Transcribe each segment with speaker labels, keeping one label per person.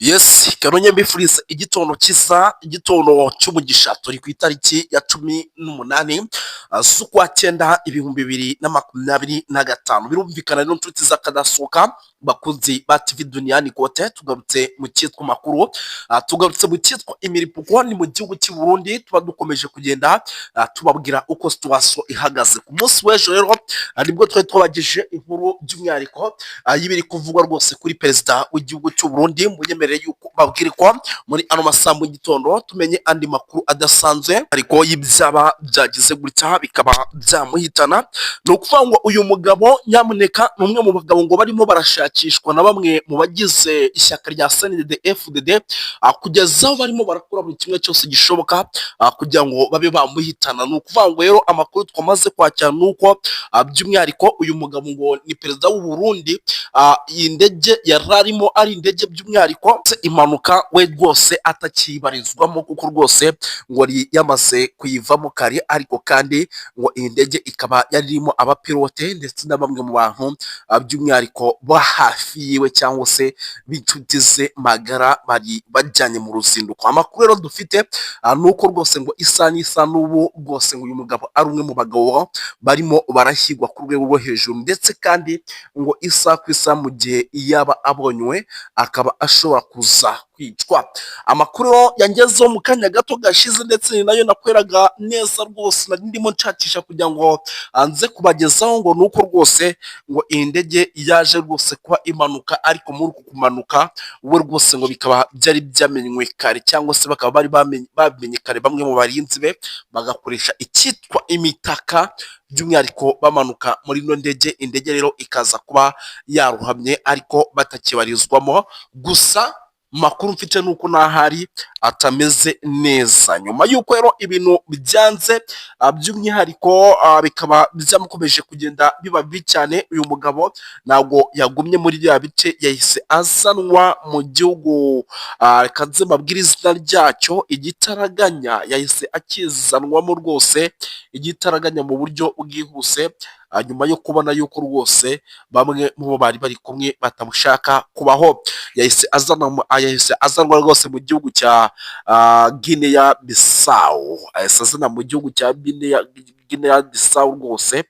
Speaker 1: Yes, Karonye mbifuriza igitondo kisa, igitondo cy'umugisha. Turi ku itariki ya 18 z'ukwa cyenda 2025. Birumvikana rero nshuti z'akadasohoka bakunzi ba TV Duniani kote, tugarutse mu cyitwa makuru, tugarutse mu cyitwa imiripuko ni mu gihugu cy'u Burundi. Tuba dukomeje kugenda tubabwira uko situation ihagaze. Ku munsi w'ejo rero nibwo twari twabageje inkuru by'umwihariko y'ibiri kuvugwa rwose kuri perezida w'igihugu cy'u Burundi. Munyemerere yuko babwire ko muri ano masaha mu gitondo tumenye andi makuru adasanzwe ariko y'ibyaba byagize gutya bikaba byamuhitana. Ni ukuvuga ngo uyu mugabo nyamuneka ni umwe mu bagabo ngo barimo barashakishwa na bamwe mu bagize ishyaka rya CNDD-FDD kugeza aho barimo barakora buri kimwe cyose gishoboka kugira ngo babe bamuhitana. Ni ukuvuga ngo rero amakuru twamaze kwakira ni uko by'umwihariko uyu mugabo ngo ni perezida w'u Burundi. Iyi ndege yari arimo ari indege by'umwihariko impanuka we rwose atakibarizwamo kuko rwose ngo yamaze kuyivamo kare, ariko kandi ngo iyi ndege ikaba yari irimo abapilote ndetse na bamwe mu bantu by'umwihariko bo hafi yiwe cyangwa se b'inshuti ze magara bari bajyanye mu ruzinduko. Amakuru rero dufite ni uko rwose ngo isa n'isa n'ubu rwose ngo uyu mugabo ari umwe mu bagabo barimo barashyirwa ku rwego rwo hejuru, ndetse kandi ngo isa ku isa mu gihe yaba abonywe akaba ashobora kuza kwicwa. Amakuru yangezeho mu kanya gato gashize, ndetse ni nayo nakweraga neza rwose nari ndimo nshakisha kugira ngo nze kubagezaho, ngo nuko rwose ngo iyi ndege yaje rwose kuba impanuka, ariko muri uku kumanuka we rwose ngo bikaba byari byamenywe kare, cyangwa se bakaba bari bamenye kare bamwe mu barinzi be bagakoresha icyitwa imitaka by'umwihariko bamanuka muri ino ndege. Indege rero ikaza kuba yaruhamye ariko batakibarizwamo. Gusa makuru mfite nuko nahari atameze neza. Nyuma yuko rero ibintu byanze by'umwihariko bikaba byamukomeje kugenda biba bibi cyane, uyu mugabo ntabwo yagumye muri bya bice, yahise azanwa mu gihugu reka nze mbabwire izina ryacyo, igitaraganya. Yahise akizanwamo rwose igitaraganya mu buryo bwihuse, nyuma yo kubona yuko rwose bamwe mu bo bari bari kumwe batamushaka kubaho. Yahise azanwa rwose mu gihugu cya Guinea Bissau. Yahise azana mu gihugu cya Guinea Bissau rwose,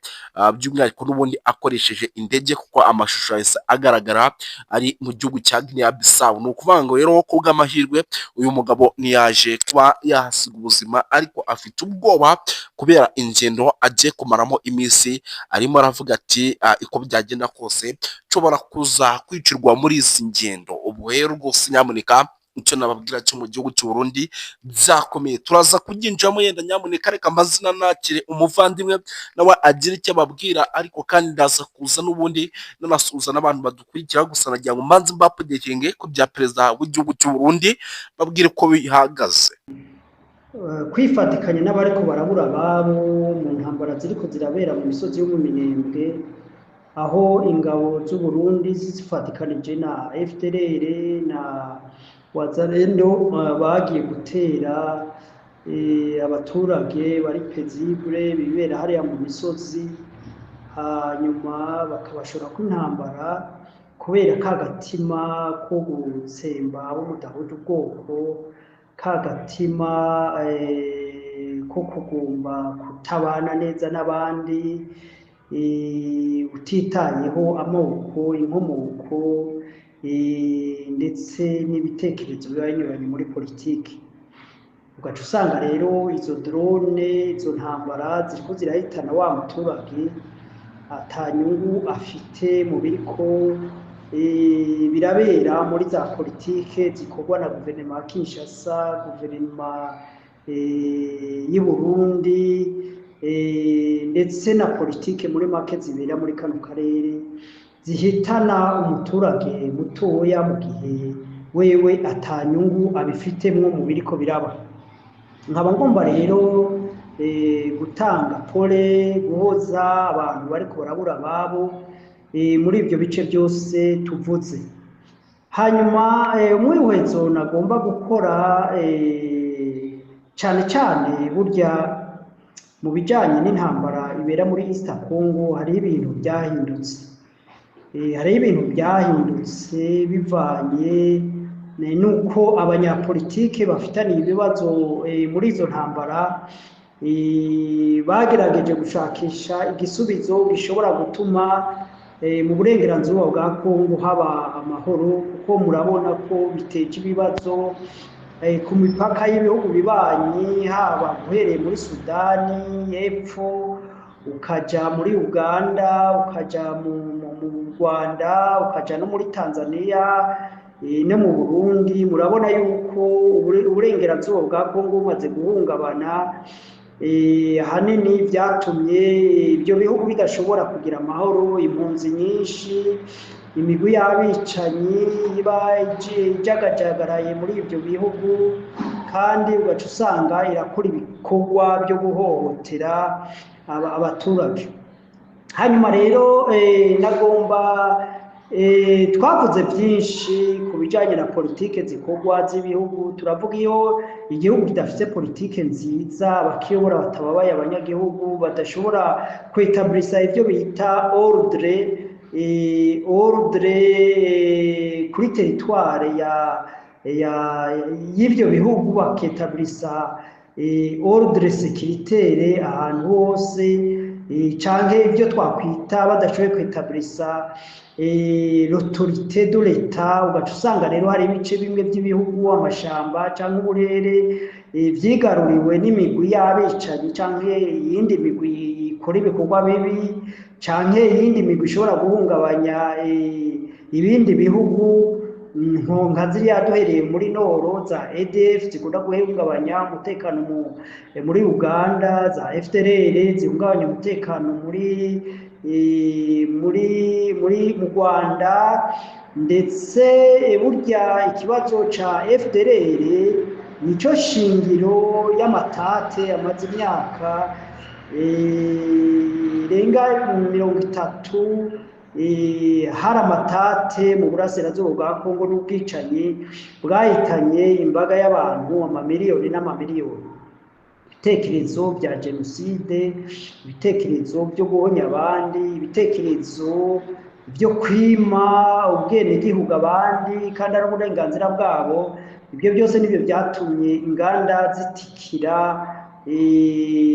Speaker 1: by'umwihariko n'ubundi akoresheje indege, kuko amashusho yahise agaragara ari mu gihugu cya Guinea Bissau. Ni ukuvuga ngo rero ku bw'amahirwe uyu mugabo ntiyaje kuba yahasiga ubuzima, ariko afite ubwoba kubera ingendo agiye kumaramo iminsi. Arimo aravuga ati uko byagenda kose nshobora kuza kwicirwa muri izi ngendo. Ubu rero rwose nyamuneka icyo nababwira cyo mu gihugu cy'u Burundi byakomeye, turaza kubyinjiramo. Yenda nyamuneka reka amazina nakire umuvandimwe nawe agira icyo ababwira, ariko kandi ndaza kuza n'ubundi nanasuhuza n'abantu badukurikira. Gusa nagira ngo mbanze mbapudetinge ku bya perezida w'igihugu cy'u Burundi, babwire ko bihagaze.
Speaker 2: Kwifatikanya n'abariko barabura ababo mu ntambara ziriko zirabera mu misozi yo mu Minembwe, aho ingabo z'u Burundi zifatikanije na FDLR na Wazalendo bagiye gutera abaturage bari paisible bibera hariya mu misozi, hanyuma bakabashora ku ntambara kubera kagatima ko gutsemba abo mudahuje ubwoko, kagatima ko kugomba kutabana neza n'abandi, utitayeho amoko, inkomoko ndetse n'ibitekerezo biba binyuranye muri politiki. Ugaca usanga rero izo drone, izo ntambara ziriko zirahitana wa muturage atanyungu afite mu biriko birabera muri za politike zikorwa na guverinoma ya Kinshasa, guverinoma y'u Burundi, ndetse na politike muri make zibera muri kano karere, zihitana umuturage mutoya mu gihe wewe atanyungu abifitemwo mu biriko biraba. Nkaba ngomba rero gutanga pole, guhoza abantu bariko barabura ababo muri ibyo bice byose tuvuze. Hanyuma umwihwezo nagomba gukora cyane cyane burya mu bijyanye n'intambara ibera muri East Congo, hariho ibintu byahindutse. Hariho ibintu byahindutse bivanye nuko abanyapolitike bafitaniye ibibazo muri izo ntambara bagerageje gushakisha igisubizo gishobora gutuma mu burengerazuba bwa Kongo haba amahoro, kuko murabona ko biteje ibibazo ku mipaka y'ibihugu bibanyi, haba guhereye muri Sudani y'Epfo ukaja muri Uganda, ukaja mu Rwanda, ukaja no muri Tanzania no mu Burundi. Murabona yuko uburengerazuba bwa Kongo bumaze guhungabana, hanini byatumye ibyo bihugu bidashobora kugira amahoro. Impunzi nyinshi, imigwi y'abicanyi iba ijagajagaraye muri ibyo bihugu, kandi ugaca usanga irakora ibikorwa byo guhohotera abaturage. Hanyuma rero nagomba twavuze byinshi ku bijyanye na politike zikorwa z'ibihugu. Turavuga iyo igihugu kidafite politike nziza, abakiyobora batababaye abanyagihugu, badashobora kwetablisa ibyo bita ordre kuri teritware y'ibyo bihugu, baketablisa ordre sécuritaire ahantu hose, canke ibyo twakwita badashoboye kwetablisa l'autorité de l'État. Ugaca usanga rero hari ibice bimwe by'ibihugu, amashamba canke uburere vyigaruriwe n'imigwi y'abicanyi canke iyindi migwi ikora ibikorwa bibi, canke iyindi migwi ishobora guhungabanya ibindi bihugu, nka ziriya duhereye muri Noro za EDF zikunda guhungabanya umutekano muri Uganda, za FDLR zihungabanya umutekano mu Rwanda. Ndetse burya ikibazo ca FDLR nico shingiro y'amatate amaze imyaka irenga 30 hari amatate mu burasirazuba bwa Kongo, n'ubwicanyi bwahitanye imbaga y'abantu, amamiliyoni n'amamiliyoni. Ibitekerezo bya jenoside, ibitekerezo byo guhonya abandi, ibitekerezo byo kwima ubwenegihugu abandi kandi ari uburenganzira bwabo, ibyo byose nibyo byatumye inganda zitikira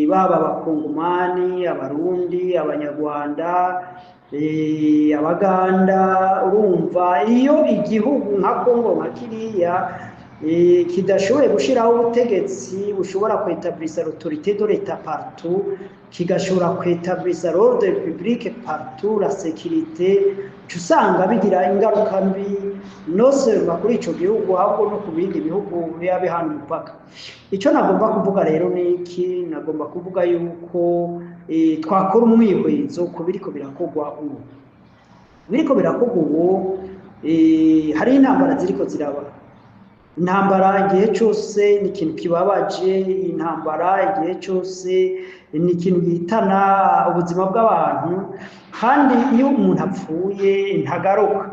Speaker 2: baba abakongomani, abarundi, abanyarwanda, abaganda. Urumva iyo igihugu nka Kongo nka kiriya kidashoboye gushiraho ubutegetsi bushobora kwetablisa l'autorité de l'État partout, kigashobora kwetablisa l'ordre public partout, la sécurité, usanga bigira ingaruka mbi no seulement kuri ico gihugu ahubwo no ku bindi bihugu biba bihana umupaka. Ico nagomba kuvuga rero niki, nagomba kuvuga yuko twakora umwihwezo ku biriko birakorwa ubu. Biriko birakorwa ubu, hari intambara ziriko ziraba. Intambara igihe cyose ni ikintu kibabaje, intambara igihe cyose ni ikintu gihitana ubuzima bw'abantu, kandi iyo umuntu apfuye ntagaruka.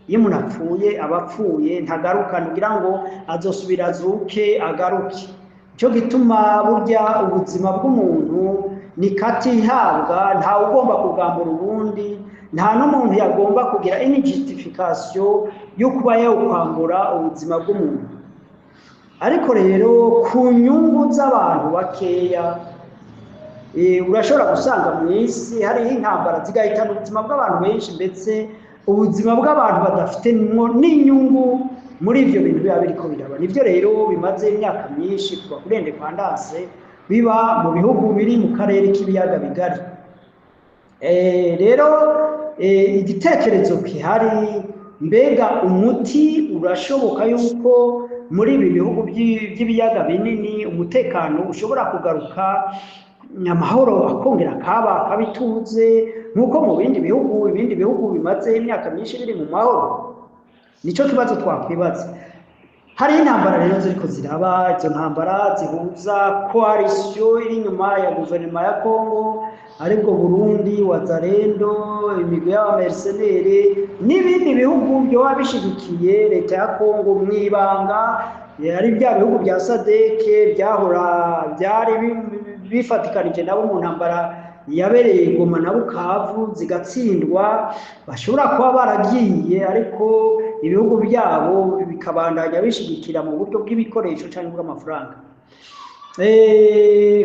Speaker 2: Iyo umuntu apfuye aba apfuye, ntagaruka, kugira ngo azosubira azuke agaruke. Cyo gituma burya ubuzima bw'umuntu ni katihabwa, nta ugomba kugambura ubundi, nta n'umuntu yagomba kugira any justification yo kuba yawukwambura ubuzima bw'umuntu. Ariko rero ku nyungu z'abantu bakeya, urashobora gusanga mu isi hariho intambara zigahitana ubuzima bw'abantu benshi, ndetse ubuzima bw'abantu badafite n'inyungu muri ibyo bintu biba biriko biraba. Nivyo rero bimaze imyaka myinshi kuva kuri independance biba mu bihugu biri mu karere k'ibiyaga bigari. Rero igitekerezo kihari, mbega umuti urashoboka yuko muri ibi bihugu by'ibiyaga binini umutekano ushobora kugaruka, amahoro akongera kabituze nk'uko mu bindi bihugu bimaze imyaka myinshi biri mu mahoro? Nico kibazo twakwibaza. Hari intambara rero ziriko ziraba, izo ntambara zihuza coalition iri nyuma ya guverinoma ya Kongo, aribwo Burundi, Wazalendo, imigwi y'abamercenaires n'ibindi bihugu byoba bishigikiye leta ya Kongo mwibanga. Ari bya bihugu bya SADC byahora byari bifatikanije nabo mu ntambara yabereye Goma na Bukavu zigatsindwa, bashobora kuba baragiye ariko ibihugu byabo bikabandanya bishigikira mu buryo bw'ibikoresho cyangwa bw'amafaranga.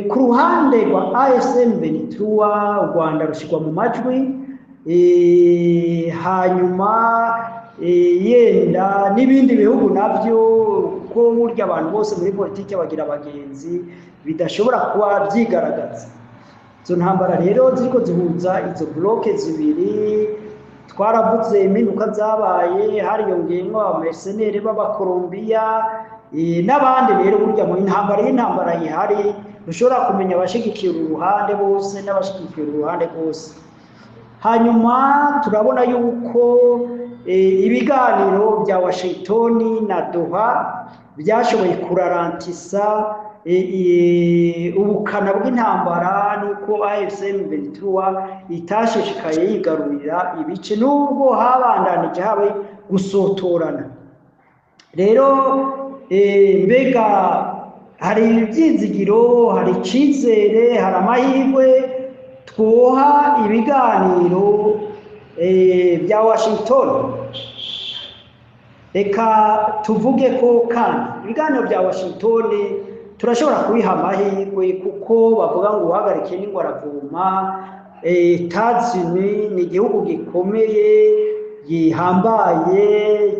Speaker 2: Ku ruhande rwa AFC/M23 u Rwanda rushigwa mu majwi, hanyuma yenda n'ibindi bihugu nabyo ko burya abantu bose muri politike bagira abagenzi bidashobora kuba byigaragaza. Izo ntambara rero ziriko zihuza izo bloke zibiri, twaravuze impinduka zabaye, hariyongeyemo abamercenaires b'Abakolombiya n'abandi. Rero burya mu intambara ihari dushobora kumenya abashigikiye uruhande bose n'abashigikiye uruhande bose. Hanyuma turabona yuko ibiganiro bya Washington na Doha byashoboye kurarantisa ubukana bw'intambara, nuko AFC/M23 itashishikaye yigarurira ibice nubwo habandanije habe gusotorana. Rero mbega hari ibyizigiro, hari icizere, hari amahirwe twoha ibiganiro bya Washington. Reka tuvuge ko kandi ibiganiro bya Washington turashobora kubiha amahirwe kuko bavuga ngo uhagarike n'ingwara vuma. Etats-Unis ni igihugu gikomeye gihambaye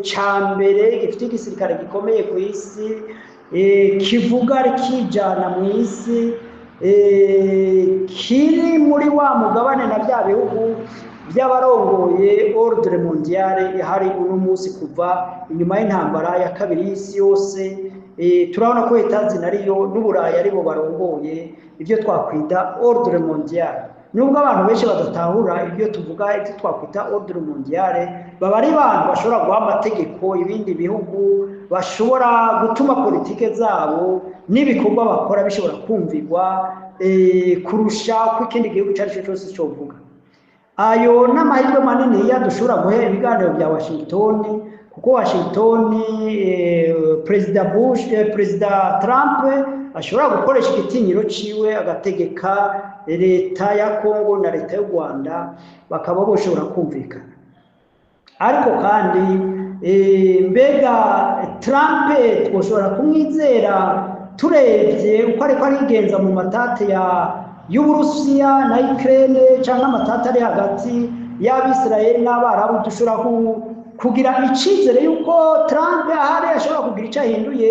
Speaker 2: cyambere, gifite igisirikare gikomeye ku isi, kivuga rikijana mu isi, kiri muri wa mugabane na bya bihugu by'abarongoye ordre mondiale hari uno munsi kuva inyuma y'intambara ya kabiri y'isi yose. Turabona ko Etats-Unis ariyo n'Uburayi aribo barongoye ibyo twakwita ordre mondiale. Nubwo abantu benshi badatahura ibyo tuvuga, ibyo twakwita ordre mondiale, baba ari abantu bashobora guha amategeko ibindi bihugu, bashobora gutuma politike zabo n'ibikorwa bakora bishobora kumvirwa kurusha uko ikindi gihugu cyari cyo cyose cyovuga. Ayo n'amahirwe manini dushobora guhera ibiganiro bya Washington, kuko Washington Perezida Trump ashobora gukoresha igitinyiro ciwe agategeka leta ya Kongo na leta y'u Rwanda bakaba boshobora kumvikana. Ariko kandi mbega Trump twoshobora kumwizera turebye uko ariko arigenza mu matate y'Uburusiya na Ukraine cyangwa amatata ari hagati y'Abisirayeli n'Abarabu? Dushobora kugira icizere yuko Trump ahari ashobora kugira icyo ahinduye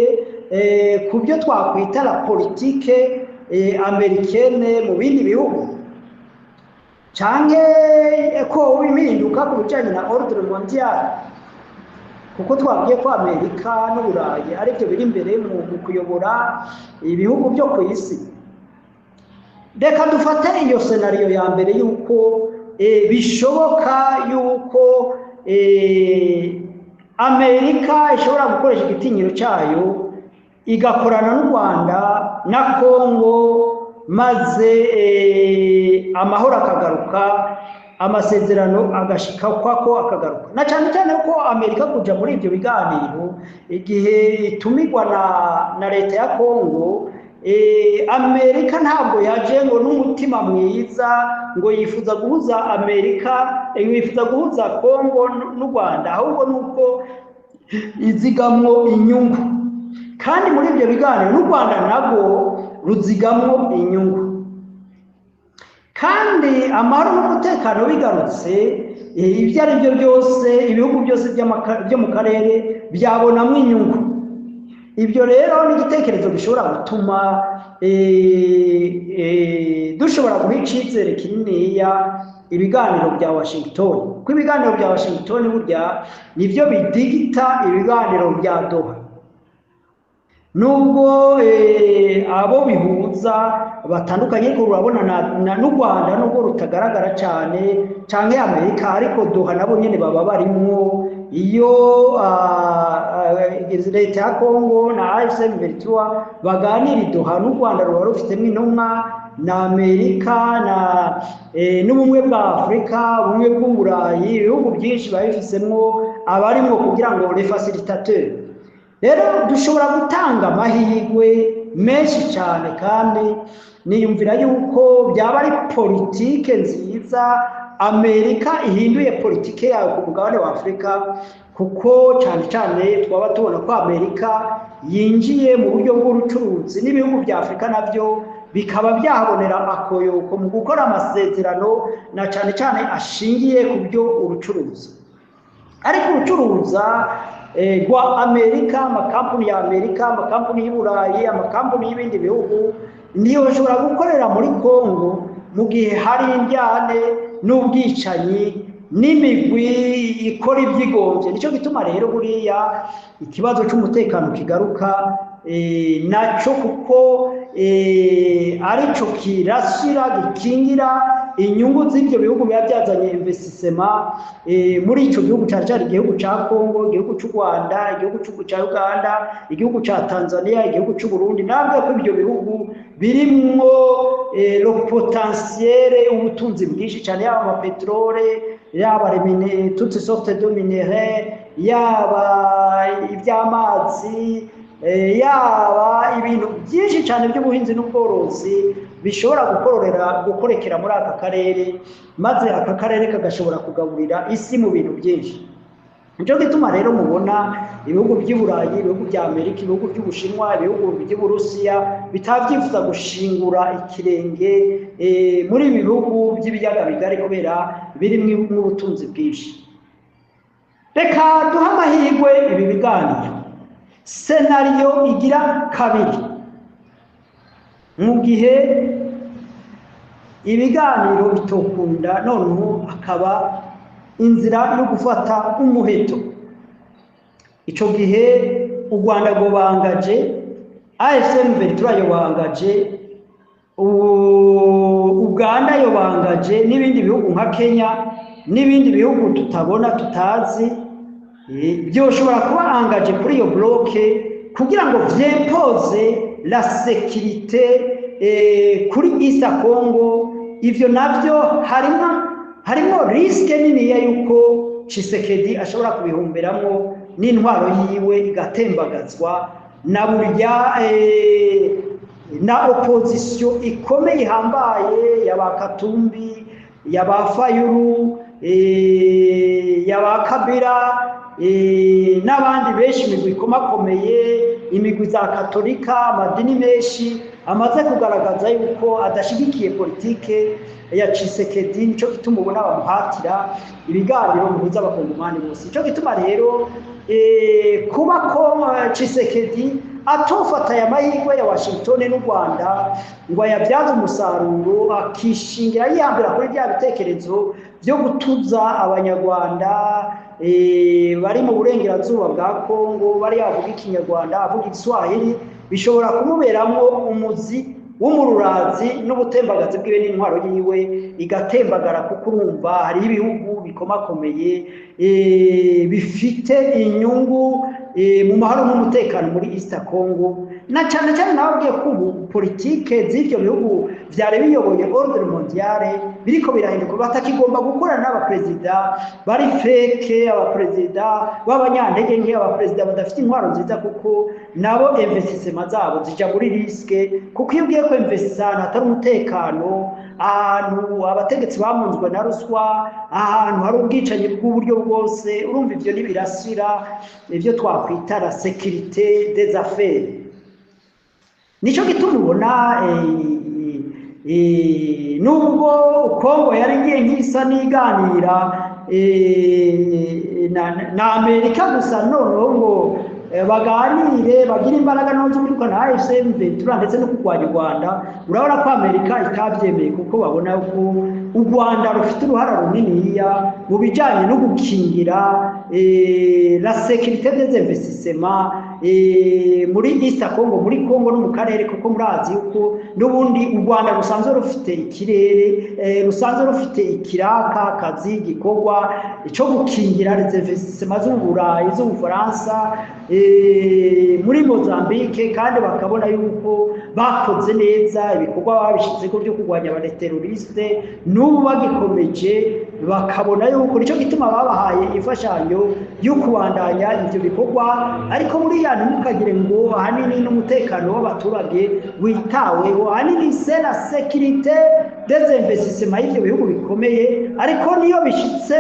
Speaker 2: ku byo twakwita la politique americaine mu bindi bihugu, cyangwa ko impinduka ku bijyanye na ordre mondiale, kuko twabwiye ko Amerika n'Uburayi aribyo biri imbere mu kuyobora ibihugu byo ku isi. Reka dufate iyo scenario ya mbere yuko bishoboka yuko Amerika ishobora gukoresha igitinyiro cyayo igakorana n'u Rwanda na Kongo, maze amahoro akagaruka, amasezerano agashika kwako akagaruka. Na cyane cyane ko Amerika kuja muri ibyo biganiro igihe itumigwa na leta ya Kongo, Amerika ntabwo yaje ngo n'umutima mwiza ngo yifuza guhuza Amerika, yifuza guhuza Kongo n'u Rwanda, ahubwo nuko izigamwo inyungu. Kandi muri ibyo biganiro n'u Rwanda nabwo ruzigamwo inyungu. Kandi amahoro n'umutekano bigarutse, ibyo ari byo byose ibihugu byose byo mu karere byabonamo inyungu. Ibyo rero ni igitekerezo gishobora gutuma dushobora guha icyizere kininiya ibiganiro bya Washington, kuko ibiganiro bya Washington burya nibyo bidigita ibiganiro bya Doha. Nubwo abo bihuza batandukanye, ko urabona n'u Rwanda nubwo rutagaragara cyane cyangwa Amerika, ariko Doha nabo nyine baba barimo. Iyo leta ya Kongo na AFC/M23 baganira Doha, n'u Rwanda ruba rufitemo intumwa, na Amerika n'ubumwe bwa Afurika, ubumwe bw'Uburayi, ibihugu byinshi babifisemo abarimo kugira ngo les facilitateurs. Rero dushobora gutanga amahirwe menshi cyane kandi niyumvira yuko byaba ari politike nziza Amerika ihinduye politike yayo ku mugabane wa Afurika, kuko cyane cyane twaba tubona ko Amerika yinjiye mu buryo bw'ubucuruzi n'ibihugu bya Afurika nabyo bikaba byahabonera akoyoko mu gukora amasezerano na cyane cyane ashingiye ku byo ubucuruzi. Ariko ubucuruza rwa Amerika, amakampuni ya Amerika, amakampuni y'Iburayi, amakampuni y'ibindi bihugu niyo bashobora gukorera muri Kongo mu gihe hari indyane n'ubwicanyi n'imigwi ikora ibyigombye. Nicyo gituma rero buriya ikibazo cy'umutekano kigaruka nacyo, kuko arico kirashyira gikingira inyungu z'ibyo bihugu biba byazanye investissement muri icyo gihugu cyane cyane igihugu cya Kongo, igihugu cy'u Rwanda, igihugu cya Uganda, igihugu cya Tanzania, igihugu cy'u Burundi. Nabwo ko ibyo bihugu birimwo le potentiel ubutunzi bwinshi cyane, yaba amapetrole, yaba toutes sortes de minéraux, yaba iby'amazi, yaba ibintu byinshi cyane by'ubuhinzi n'ubworozi bishobora gukorekera muri aka karere, maze aka karere kagashobora kugaburira isi mu bintu byinshi. Nicyo gituma rero mubona ibihugu by'Iburayi, ibihugu bya Amerika, ibihugu by'Ubushinwa, ibihugu by'Uburusiya bitabyifuza gushingura ikirenge muri ibi bihugu by'ibiyaga bigari kubera birimo ubutunzi bwinshi. Reka duha amahirwe ibi biganiro. Senariyo igira kabiri, mu gihe ibiganiro bitokunda noneho akaba inzira yo gufata umuheto. Ico gihe u Rwanda gobangaje, AFC/M23 yobangaje, Uganda yobangaje, n'ibindi bihugu nka Kenya n'ibindi bihugu tutabona tutazi byoshobora kuba angaje kuri iyo bloke kugira ngo vyempoze la sécurité kuri East Congo. Ivyo navyo harimo riske nini ya yuko Tshisekedi ashobora kubihumberamo n'intwaro yiwe igatembagazwa na burya na opposition ikomeye ihambaye y'abakatumbi, y'abafayuru, y'abakabira n'abandi benshi imigwi ikomakomeye, imigwi za Katolika, amadini menshi amaze kugaragaza yuko adashigikiye politike ya Tshisekedi. Nico gituma ubona bamuhatira ibiganiro bihuza abakongomani bose. Nico gituma rero kuba ko Tshisekedi atofata ya mahirwe ya Washington n'u Rwanda ngo ayabyaze umusaruro, akishingira yihambira kuri bya bitekerezo byo gutuza abanyarwanda bari mu burengerazuba bwa Kongo, bari avuga ikinyarwanda, avuga igiswahili, bishobora kumuberamo umuzi w'umururazi n'ubutembagazi bwiwe n'intwaro yiwe igatembagara, kuko urumva hari ibihugu bikomakomeye bifite inyungu mu mahoro n'umutekano muri East Congo, na cyane cyane nababwiye ko ubu politike z'ibyo bihugu byari biyoboye ordre mondiale biriko birahinduka, batakigomba gukorana n'abaperezida bari feke, abaperezida b'abanyantege nke, abaperezida badafite intwaro nziza, kuko nabo investissement zabo zija muri riske. Kuko iyo ugiye ko investissement atari umutekano, ahantu abategetsi bamunzwe na ruswa, ahantu hari ubwicanyi bw'uburyo bwose, urumva ivyo nibirasira ivyo twakwita la sécurité des affaires. Nico gituma ubona nubwo Kongo yari ngiye nkisa niganira na Amerika gusa, noneho ngo baganire bagira imbaraga no z'umurikana AFC/M23 ndetse no kurwanya u Rwanda. Urabona ko Amerika itabyemeye, kuko babona ko u Rwanda rufite uruhara runiniya mu bijyanye no gukingira la sécurité des investissements muri East Congo, muri Congo no mu karere, kuko murazi yuko n'ubundi u Rwanda rusanzwe rufite ikirere, rusanzwe rufite ikiraka kazi gikorwa cyo gukingira les investissements z'u Burayi, z'u Faransa, muri Mozambique kandi bakabona yuko bakoze neza ibikorwa babishyizeho byo kurwanya abateroriste n'ubu bagikomeje bakabona yuko nicyo gituma babahaye imfashanyo yo kubandanya ibyo bikorwa ariko buriya ntimukagire ngo ahanini n'umutekano w'abaturage witaweho ahanini c'est la sécurité des investissements y'ibyo bihugu bikomeye ariko niyo bishyitse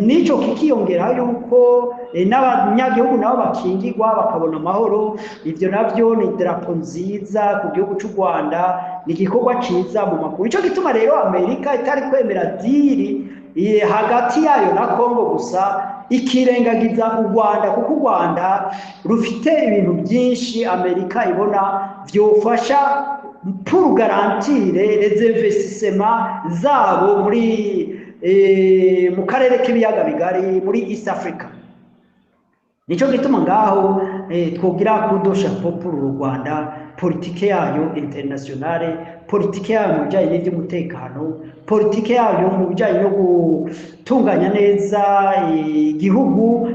Speaker 2: nico kikiyongera yuko n'abanyagihugu nabo bakingirwa bakabona amahoro ivyo navyo ni drapo nziza ku gihugu cy'u Rwanda ni igikorwa ciza mu makuru ico gituma rero Amerika itari kwemera diri hagati yayo na Kongo gusa ikirengagiza u Rwanda kuko u Rwanda rufite ibintu byinshi Amerika ibona vyofasha pour garantir les investissements zabo muri mu karere k'ibiyaga bigari muri East Africa nico gituma ngaho twogira kudosha pour u Rwanda politike yayo internationale politike yayo mu bijanye n'iby'umutekano politike yayo mu bijanye no gutunganya neza igihugu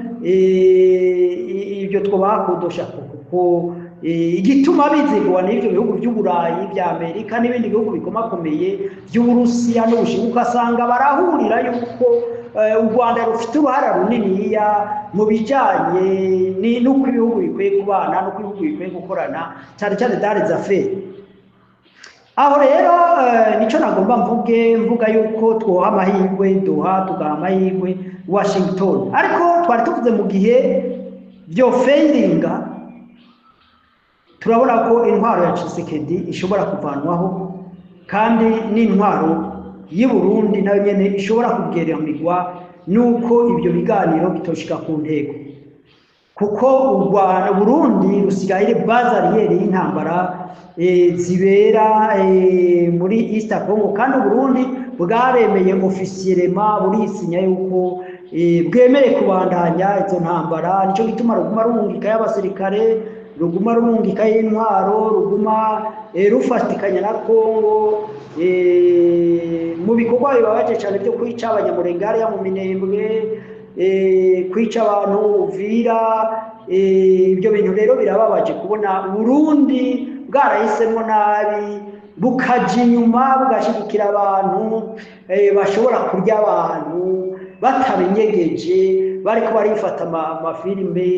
Speaker 2: ibyo twobakudosha kuko igituma bizigwa n'ibyo bihugu by'Uburayi bya Amerika n'ibindi bihugu bikomakomeye by'Uburusiya n'Ubushinwa ugasanga barahurira yuko u Rwanda rufite uruhara runiniya mu bijanye n'uko ibihugu bikwiye kubana n'uko ibihugu bikwiye gukorana cyane cyane dans les affaires aho rero nico nagomba mvuga yuko twoha amahirwe tugaha amahirwe Washington ariko twari tuvuze mu gihe byo failinga turabona ko intwaro ya Tshisekedi ishobora kuvanwaho kandi n'intwaro y'u Burundi nayo nyene ishobora kugereranirwa nuko ibyo biganiro bitoshika ku ntego kuko u Rwanda Burundi rusigaye bazariyeri y'intambara zibera muri East Congo kandi Burundi bwaremeye officiellement burisinya yuko bwemeye kubandanya izo ntambara nico gituma ruguma rumungika y'abasirikare ruguma rumungika y'intwaro ruguma rufatikanya na Kongo mu bikorwa bibabaje cyane byo kwica abanyamurengare mu Minembwe kwica abantu Uvira ibyo bintu rero birababaje kubona Burundi bwarahisemo nabi bukaja inyuma bugashigikira abantu bashobora kurya abantu batabenyegeje bariko barifata amafilime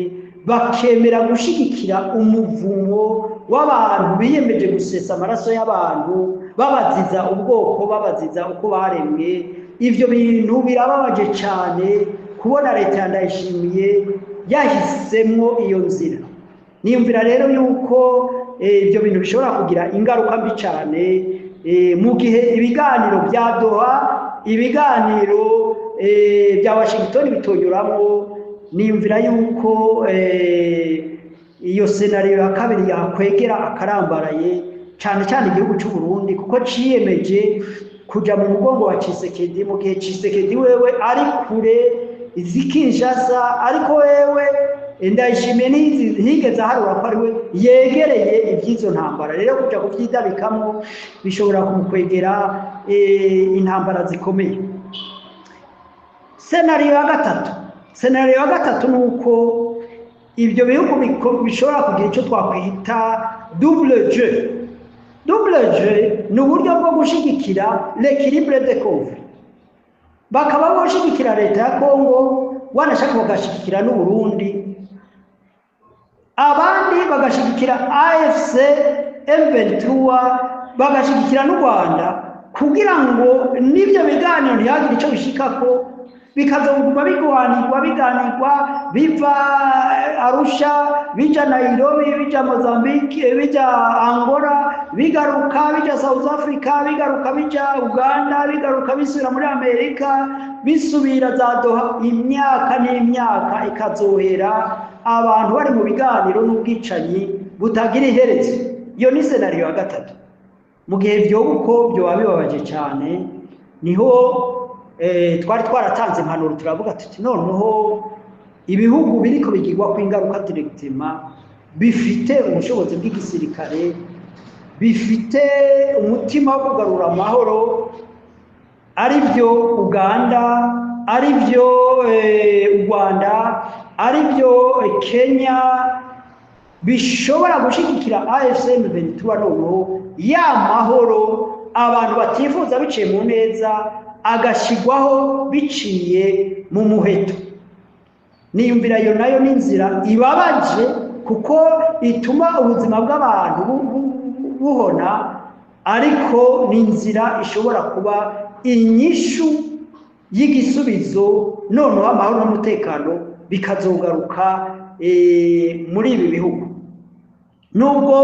Speaker 2: bakemera gushigikira umuvumo w'abantu biyemeje gusesa amaraso y'abantu babaziza ubwoko babaziza uko baremwe ivyo bintu birababaje cyane kubona leta yandayishimiye yahisemo iyo nzira niyumvira rero yuko ibyo bintu bishobora kugira ingaruka mbi cyane mu gihe ibiganiro bya Doha ibiganiro bya Washington bitonyuramo niyumvira yuko iyo scenario ya kabiri yakwegera akarambaraye cyane cyane igihugu cy'u Burundi kuko ciyemeje kuja mu mugongo wa Tshisekedi mu gihe Tshisekedi wewe ari kure izikinshasa ariko wewe ndayishimiye ntigeze aharura ko ari we yegereye ibyizo ntambara rero kuja kuvyidabikamo bishobora kumukwegera intambara zikomeye scenario ya gatatu nuko ibyo bihugu bishobora kugira icyo twakwita double jeu ni uburyo bwo gushigikira l'équilibre des conflits bakaba bashigikira leta ya Kongo wanashaka bagashigikira n'u Burundi abandi bagashigikira AFC M23 bagashigikira n'u Rwanda kugira ngo nibyo biganiro ntihagire icyo bishikako bikazoguma biganirwa biva Arusha bija Nairobi bija Mozambique bija Angola bigaruka bija South Africa bigaruka bija Uganda bigaruka bisubira muri Amerika bisubira za Doha imyaka n'imyaka ikazohera abantu bari mu biganiro n'ubwicanyi butagira iherezo iyo ni scenario ya gatatu mu gihe byo uko byo babibabaje cyane niho twari twaratanze impanuro turavuga tuti noneho ibihugu biriko bigirwa kwingaruka directement bifite ubushobozi bw'igisirikare bifite umutima wo kugarura amahoro ari byo Uganda ari byo u Rwanda aribyo Kenya bishobora gushigikira AFCM 23 noneho ya mahoro abantu batifuza biciye mu neza agashigwaho biciye mu muheto. Niyumvira yo nayo n'inzira ibabaje kuko ituma ubuzima bw'abantu buhona, ariko n'inzira ishobora kuba inyishu y'igisubizo noneho amahoro n'umutekano bikazogaruka muri ibi bihugu. Nubwo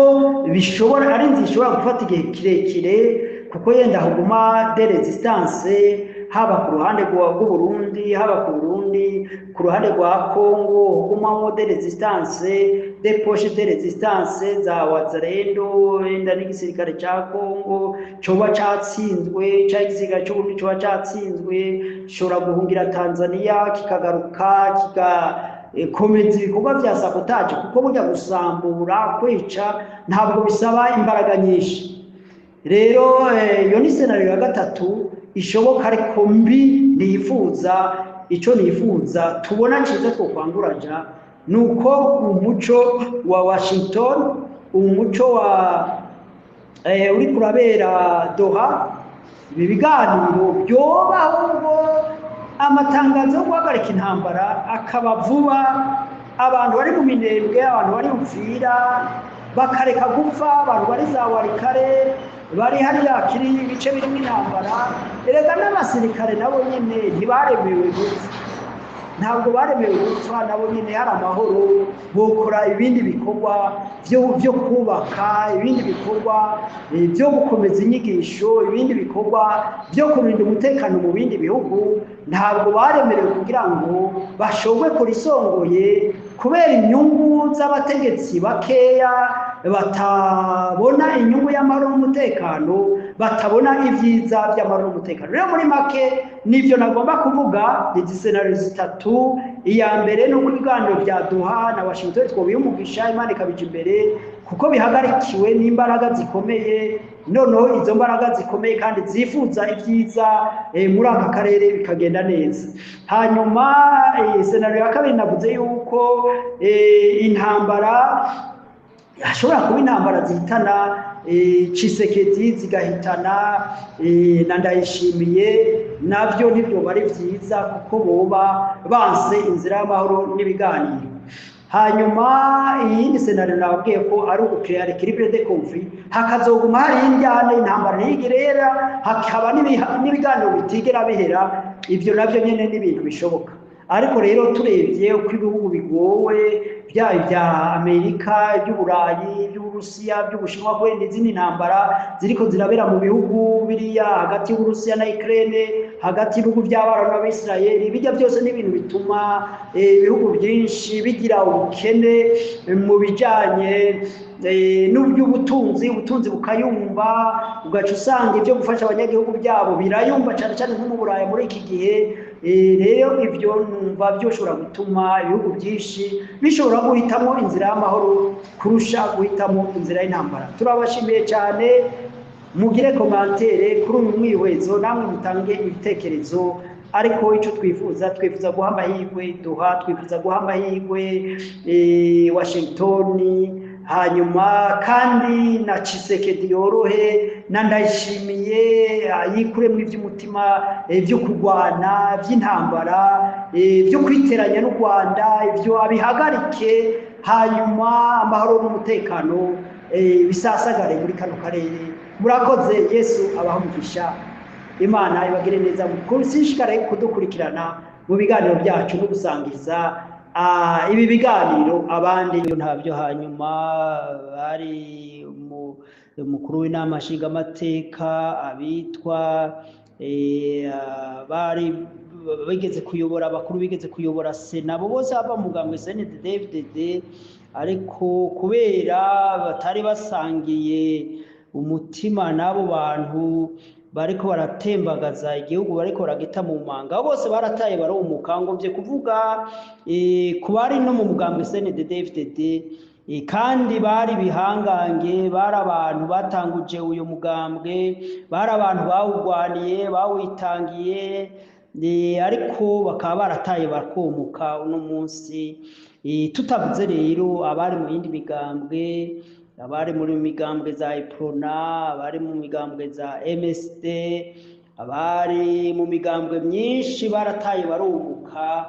Speaker 2: bishobora ari inzira ishobora gufata igihe kirekire kuko yenda haguma de resistance haba ku ruhande rw'Uburundi, haba ku Burundi, ku ruhande rwa Kongo hagumamo de resistance, de poche de resistance za Wazalendo, yenda n'igisirikare cya Kongo coba catsinzwe, cya gisirikare cy'Uburundi coba catsinzwe, shobora guhungira Tanzania kikagaruka komeza ibikorwa bya sabotage, kuko burya gusambura kwica ntabwo bisaba imbaraga nyinshi. Rero iyo ni scenario ya gatatu ishoboka, ariko mbi nifuza, icyo nifuza tubona cyiza two kwanguraja nuko umuco wa Washington, umuco wa uri kurabera Doha, ibi biganiro byobaho ngo amatangazo yo guhagarika intambara akaba vuba, abantu bari mu minembwe, abantu bari Uvira bakareka gupfa, abantu bari za Warikare bari hariya kiri ibice birimo intambara. Erega n'abasirikare nabo nyine ntibaremewe gupfa, ntabwo baremewe gupfa, nabo nyine hari amahoro, bokora ibindi bikorwa byo kubaka, ibindi bikorwa byo gukomeza inyigisho, ibindi bikorwa byo kurinda umutekano mu bindi bihugu. Ntabwo baremerewe kugira ngo bashobwe kurisongoye kubera inyungu z'abategetsi bakeya batabona inyungu y'amahoro n'umutekano, batabona ibyiza by'amahoro n'umutekano. Rero muri make nivyo nagomba kuvuga, izi scenario zitatu. Iya mbere no kubiganiro bya Doha na Washington twobiyumugisha, Imana ikabija imbere kuko bihagarikiwe n'imbaraga zikomeye, noneho izo mbaraga zikomeye kandi zifuza ibyiza muri aka karere bikagenda neza. Hanyuma scenario ya kabiri navuze yuko intambara hashobora kuba intambara zihitana Tshisekedi, zigahitana na Ndayishimiye, nabyo nibyo bari byiza kuko boba banse inzira y'amahoro n'ibiganiro. Hanyuma iyindi scenario nabwiye ko ari ugucreate equilibre de conflit, hakazoguma hari indyane, intambara ntigirera, hakaba n'ibiganiro bitigera bihera. Ibyo nabyo nyene n'ibintu bishoboka, ariko rero turebye uko ibihugu bigowe, byaba ibya Amerika, iby'Uburayi, iby'Uburusiya, iby'Ubushinwa, kwe n'izindi ntambara ziriko zirabera mu bihugu biriya hagati y'Uburusiya na Ukraine, hagati y'ibihugu by'Abarabu n'Abisirayeli, bijya byose n'ibintu bituma ibihugu byinshi bigira ubukene mu bijanye n'ubutunzi, ubutunzi bukayumba, ugaca usanga ibyo gufasha abanyagihugu byabo birayumba cyane cyane nko mu Burayi muri iki gihe. Rero ibyo numva byoshobora gutuma ibihugu byinshi bishobora guhitamo inzira y'amahoro kurusha guhitamo inzira y'intambara. Turabashimiye cyane, mugire commentaire kuri uyu mwihwezo, namwe mutange ibitekerezo. Ariko icyo twifuza guha amahirwe Doha, twifuza guha amahirwe Washington, hanyuma kandi na Tshisekedi yorohe, na Ndayishimiye yikuremo iby'umutima byo kurwana, by'intambara, byo kwiteranya n'u Rwanda, ibyo abihagarike, hanyuma amahoro n'umutekano bisasagare muri kano karere. Murakoze, Yesu abahamugisha, Imana ibagire neza, musishikare kudukurikirana mu biganiro byacu no gusangiza ibi biganiro abandi ntabyo. Hanyuma bari umukuru w'inama nshingamateka, abitwa bari bigeze kuyobora, abakuru bigeze kuyobora Sena, bo bose bava mu mugambwe CNDD-FDD, ariko kubera batari basangiye umutima n'abo bantu bariko baratembagaza igihugu, bariko baragita mu manga, bose barataye barumuka. Ngomvye kuvuga ku bari no mu mugambwe CNDD-FDD, kandi bari bihangange, bari abantu batanguje uyu mugambwe, bari abantu bawugwaniye, bawitangiye, ariko bakaba barataye bakomuka uno munsi. Tutavuze rero abari mu yindi migambwe, abari muri migambwe za Iprona, abari mu migambwe za MSD, abari mu migambwe myinshi barataye baromuka.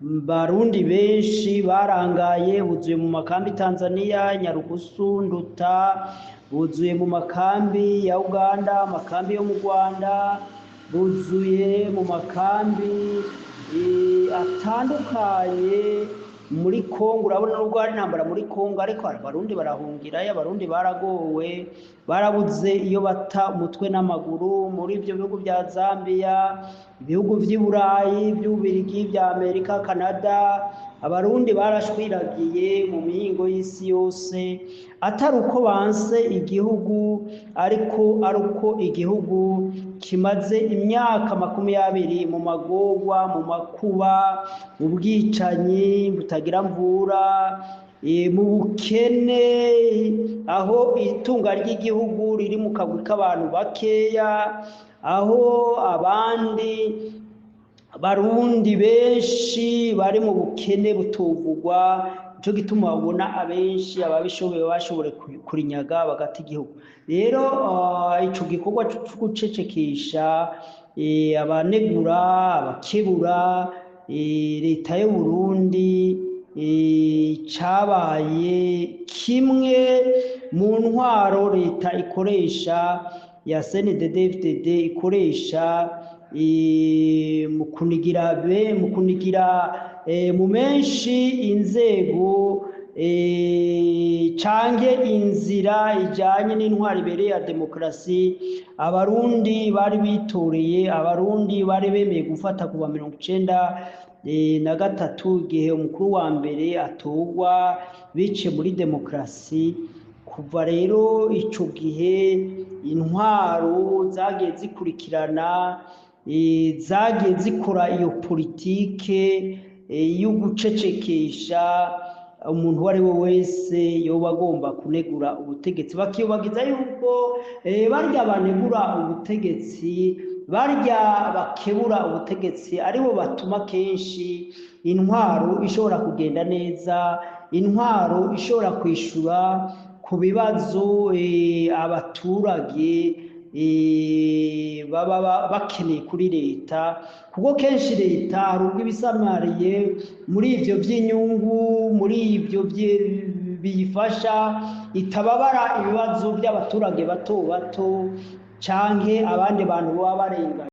Speaker 2: Barundi benshi barangaye, buzuye mu makambi Tanzania, Nyarugusu, Nduta, buzuye mu makambi ya Uganda, amakambi yo mu Rwanda, buzuye mu makambi atandukanye muri Kongo. Urabona nubwo hari intambara muri Kongo, ariko abarundi barahungirayo, abarundi baragowe, barabuze iyo bata umutwe n'amaguru muri ibyo bihugu bya Zambia, ibihugu by'i Burayi, by'Ububirigi, bya Amerika, Canada. Abarundi barashwiragiye mu mihingo y'isi yose, atari uko banse igihugu, ariko ari uko igihugu kimaze imyaka 20 mu magorwa, mu makuba, mu bwicanyi butagira mvura, mu bukene, aho itunga ry'igihugu riri mu kagwi k'abantu bakeya, aho abandi Barundi benshi bari mu bukene butuvugwa. Nico gituma ubona abenshi ababishoboye bashobore kurinyaga bagata igihugu. Rero ico gikorwa cyo gucecekesha abanegura, abakebura leta y'u Burundi cabaye kimwe mu ntwaro leta ikoresha ya CNDD-FDD ikoresha mu kunigira mu menshi inzego canke inzira ijanye n'intwari ibereye ya demokarasi. Abarundi bari bitoreye, abarundi bari bemeye gufata kuva 1993 igihe umukuru wa mbere atorwa bice muri demokarasi. Kuva rero ico gihe intwaro zagiye zikurikirana, zagiye zikora iyo politike yo gucecekesha umuntu wari we wese yoba agomba kunegura ubutegetsi. Bakiyobagiza yuko barya banegura ubutegetsi, barya bakebura ubutegetsi aribo batuma kenshi intwaro ishobora kugenda neza, intwaro ishobora kwishura ku bibazo abaturage baba bakeneye kuri leta. Kuko kenshi leta hari ubwo ibisamariye muri ivyo by'inyungu, muri ivyo biyifasha, itababara ibibazo by'abaturage bato bato canke abandi bantu baba barenga.